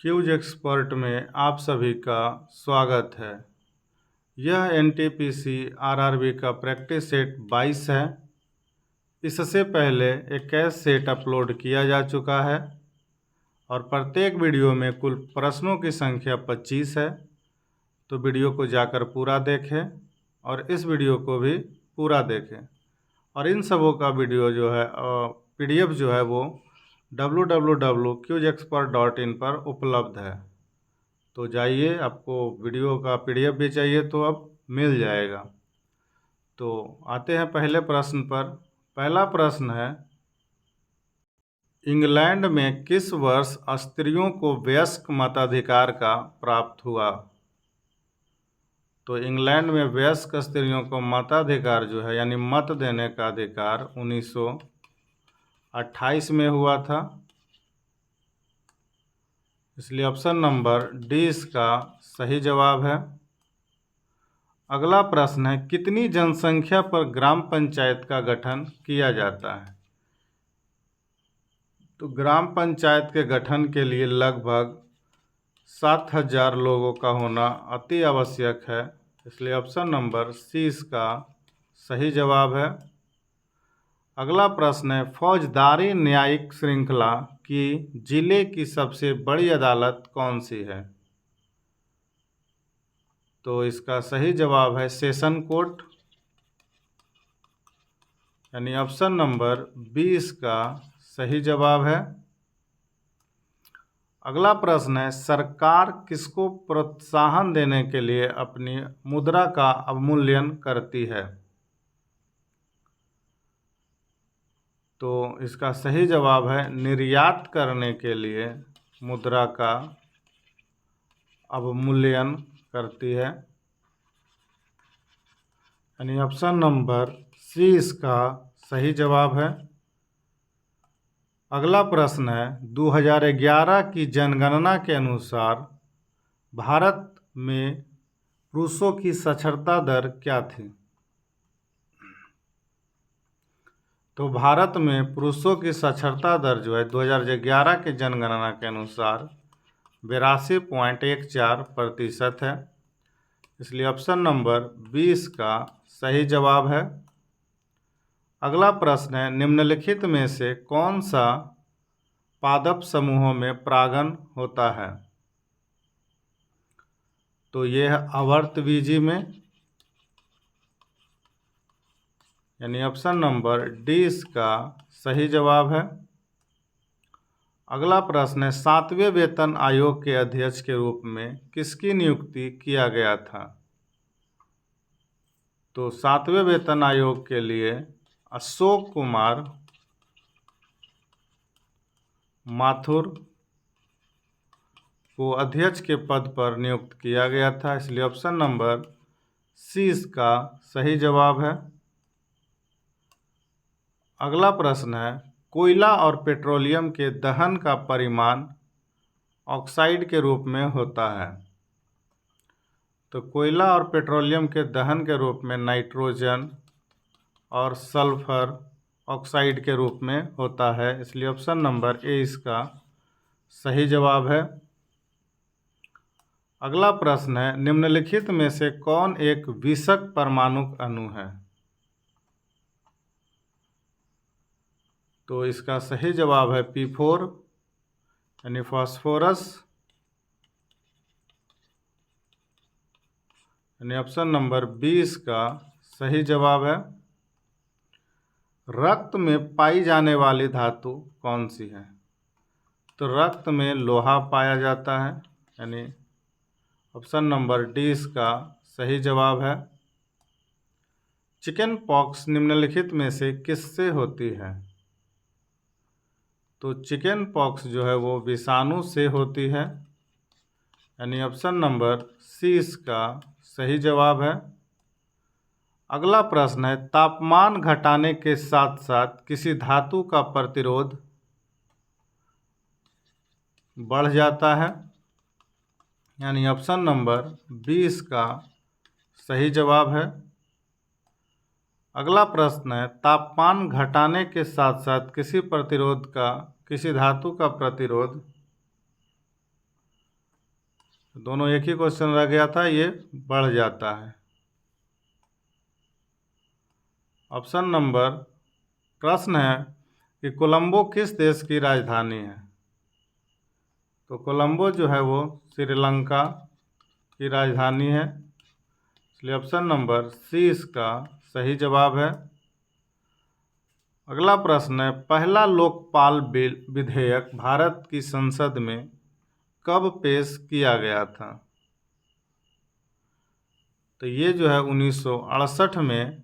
Cues expert में आप सभी का स्वागत है। यह एनटीपीसी आरआरबी का प्रैक्टिस सेट 22 है। इससे पहले 21 सेट अपलोड किया जा चुका है और प्रत्येक वीडियो में कुल प्रश्नों की संख्या 25 है। तो वीडियो को जाकर पूरा देखें और इस वीडियो को भी पूरा देखें। और इन सबों का वीडियो जो है पीडीएफ जो है वो www.quizexpert.in पर उपलब्ध है। तो जाइए, आपको वीडियो का पीडीएफ भी चाहिए तो अब मिल जाएगा। तो आते हैं पहले प्रश्न पर। पहला प्रश्न है, इंग्लैंड में किस वर्ष स्त्रियों को वयस्क मताधिकार का प्राप्त हुआ? तो इंग्लैंड में वयस्क स्त्रियों को मताधिकार जो है यानी मत देने का अधिकार 1928 में हुआ था। इसलिए ऑप्शन नंबर डी इसका सही जवाब है। अगला प्रश्न है, कितनी जनसंख्या पर ग्राम पंचायत का गठन किया जाता है? तो ग्राम पंचायत के गठन के लिए लगभग 7000 लोगों का होना अति आवश्यक है। इसलिए ऑप्शन नंबर सी इसका सही जवाब है। अगला प्रश्न है, फौजदारी न्यायिक श्रृंखला की जिले की सबसे बड़ी अदालत कौन सी है? तो इसका सही जवाब है सेशन कोर्ट, यानी ऑप्शन नंबर 20 का सही जवाब है। अगला प्रश्न है, सरकार किसको प्रोत्साहन देने के लिए अपनी मुद्रा का अवमूल्यन करती है? तो इसका सही जवाब है निर्यात करने के लिए मुद्रा का अवमूल्यन करती है, यानी ऑप्शन नंबर सी इसका सही जवाब है। अगला प्रश्न है, 2011 की जनगणना के अनुसार भारत में पुरुषों की साक्षरता दर क्या थी? तो भारत में पुरुषों की साक्षरता दर जो है 2011 के जनगणना के अनुसार 82.14% है। इसलिए ऑप्शन नंबर 20 का सही जवाब है। अगला प्रश्न है, निम्नलिखित में से कौन सा पादप समूहों में परागण होता है? तो यह है आवर्तबीजी में, यानी ऑप्शन नंबर डी इसका सही जवाब है। अगला प्रश्न है, 7वें वेतन आयोग के अध्यक्ष के रूप में किसकी नियुक्ति किया गया था? तो 7वें वेतन आयोग के लिए अशोक कुमार माथुर को अध्यक्ष के पद पर नियुक्त किया गया था। इसलिए ऑप्शन नंबर सी इसका सही जवाब है। अगला प्रश्न है, कोयला और पेट्रोलियम के दहन का परिमाण ऑक्साइड के रूप में होता है। तो कोयला और पेट्रोलियम के दहन के रूप में नाइट्रोजन और सल्फर ऑक्साइड के रूप में होता है। इसलिए ऑप्शन नंबर ए इसका सही जवाब है। अगला प्रश्न है, निम्नलिखित में से कौन एक विषक परमाणु अणु है? तो इसका सही जवाब है P4, यानी फास्फोरस, यानी ऑप्शन नंबर 20 का सही जवाब है। रक्त में पाई जाने वाली धातु कौन सी है? तो रक्त में लोहा पाया जाता है, यानी ऑप्शन नंबर डी इसका सही जवाब है। चिकन पॉक्स निम्नलिखित में से किससे होती है? तो चिकन पॉक्स जो है वो विषाणु से होती है, यानी ऑप्शन नंबर सी इसका सही जवाब है। अगला प्रश्न है, तापमान घटाने के साथ साथ किसी धातु का प्रतिरोध बढ़ जाता है, यानी ऑप्शन नंबर 20 का सही जवाब है। अगला प्रश्न है, तापमान घटाने के साथ साथ किसी धातु का प्रतिरोध दोनों एक ही क्वेश्चन रह गया था, ये बढ़ जाता है। ऑप्शन नंबर, प्रश्न है कि कोलंबो किस देश की राजधानी है? तो कोलंबो जो है वो श्रीलंका की राजधानी है, इसलिए ऑप्शन नंबर सी इसका सही जवाब है। अगला प्रश्न है, पहला लोकपाल बिल विधेयक भारत की संसद में कब पेश किया गया था? तो ये जो है 1968 में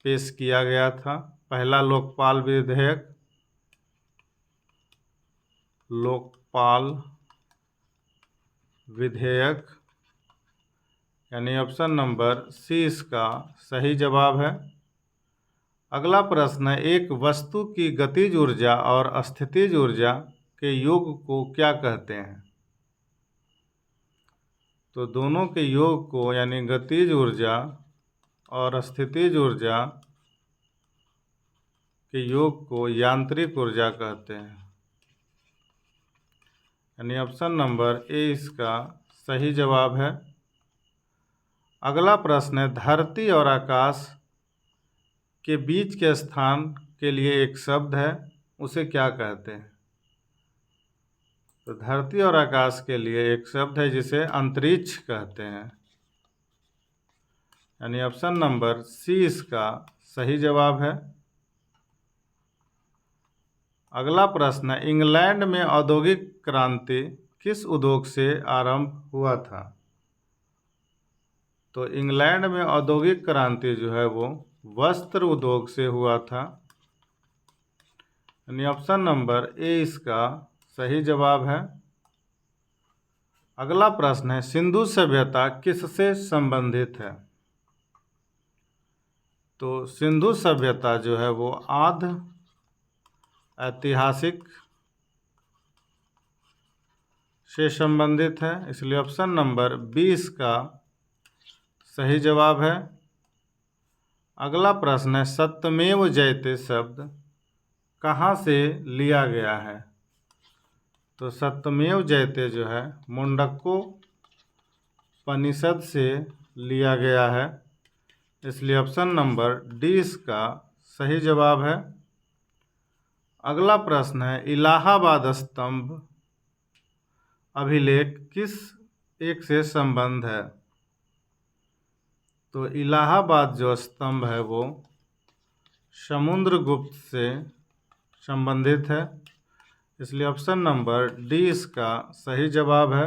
पेश किया गया था, पहला लोकपाल विधेयक। लोकपाल विधेयक यानी ऑप्शन नंबर सी इसका सही जवाब है। अगला प्रश्न है, एक वस्तु की गतिज ऊर्जा और स्थितिज ऊर्जा के योग को क्या कहते हैं? तो दोनों के योग को यानी गतिज ऊर्जा और स्थितिज ऊर्जा के योग को यांत्रिक ऊर्जा कहते हैं, यानी ऑप्शन नंबर ए इसका सही जवाब है। अगला प्रश्न है, धरती और आकाश के बीच के स्थान के लिए एक शब्द है, उसे क्या कहते हैं? तो धरती और आकाश के लिए एक शब्द है जिसे अंतरिक्ष कहते हैं, यानी ऑप्शन नंबर सी इसका सही जवाब है। अगला प्रश्न है, इंग्लैंड में औद्योगिक क्रांति किस उद्योग से आरंभ हुआ था? तो इंग्लैंड में औद्योगिक क्रांति जो है वो वस्त्र उद्योग से हुआ था, यानी ऑप्शन नंबर ए इसका सही जवाब है। अगला प्रश्न है, सिंधु सभ्यता किससे संबंधित है? तो सिंधु सभ्यता जो है वो आद्य ऐतिहासिक से संबंधित है, इसलिए ऑप्शन नंबर 20 का सही जवाब है। अगला प्रश्न है, सत्यमेव जयते शब्द कहाँ से लिया गया है? तो सत्यमेव जयते जो है मुंडकोपनिषद से लिया गया है, इसलिए ऑप्शन नंबर डी इसका सही जवाब है। अगला प्रश्न है, इलाहाबाद स्तंभ अभिलेख किस एक से संबंध है? तो इलाहाबाद जो स्तंभ है वो समुद्रगुप्त से संबंधित है, इसलिए ऑप्शन नंबर डी इसका सही जवाब है।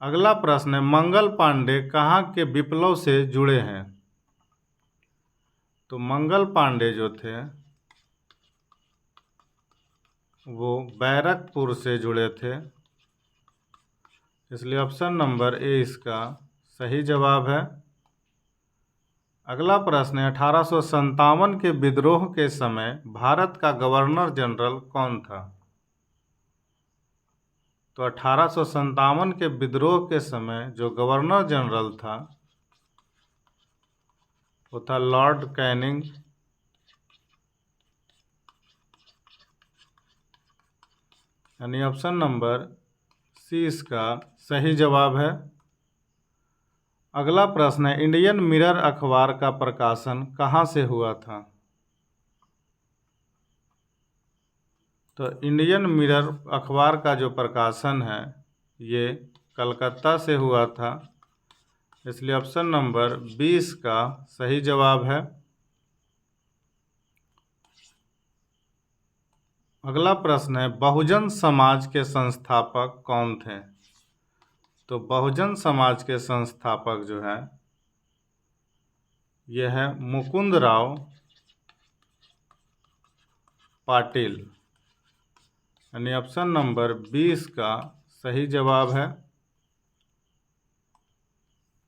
अगला प्रश्न है, मंगल पांडे कहाँ के विप्लव से जुड़े हैं? तो मंगल पांडे जो थे वो बैरकपुर से जुड़े थे, इसलिए ऑप्शन नंबर ए इसका सही जवाब है। अगला प्रश्न है, 1857 के विद्रोह के समय भारत का गवर्नर जनरल कौन था? तो 1857 के विद्रोह के समय जो गवर्नर जनरल था वो था लॉर्ड कैनिंग, यानी ऑप्शन नंबर सी इसका सही जवाब है। अगला प्रश्न है, इंडियन मिरर अखबार का प्रकाशन कहाँ से हुआ था? तो इंडियन मिरर अखबार का जो प्रकाशन है ये कलकत्ता से हुआ था, इसलिए ऑप्शन नंबर 20 का सही जवाब है। अगला प्रश्न है, बहुजन समाज के संस्थापक कौन थे? तो बहुजन समाज के संस्थापक जो है यह है मुकुंद राव पाटिल, यानी ऑप्शन नंबर 20 का सही जवाब है।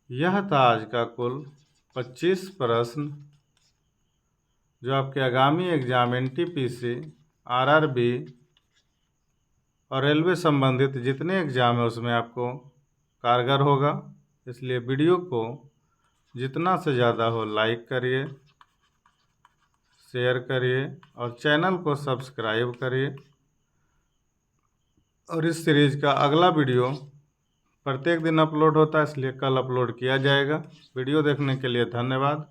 यह था आज का कुल 25 प्रश्न जो आपके आगामी एग्जाम एनटीपीसी, आरआरबी और रेलवे संबंधित जितने एग्ज़ाम है उसमें आपको कारगर होगा, इसलिए वीडियो को जितना से ज़्यादा हो लाइक करिए, शेयर करिए और चैनल को सब्सक्राइब करिए। और इस सीरीज़ का अगला वीडियो प्रत्येक दिन अपलोड होता है, इसलिए कल अपलोड किया जाएगा। वीडियो देखने के लिए धन्यवाद।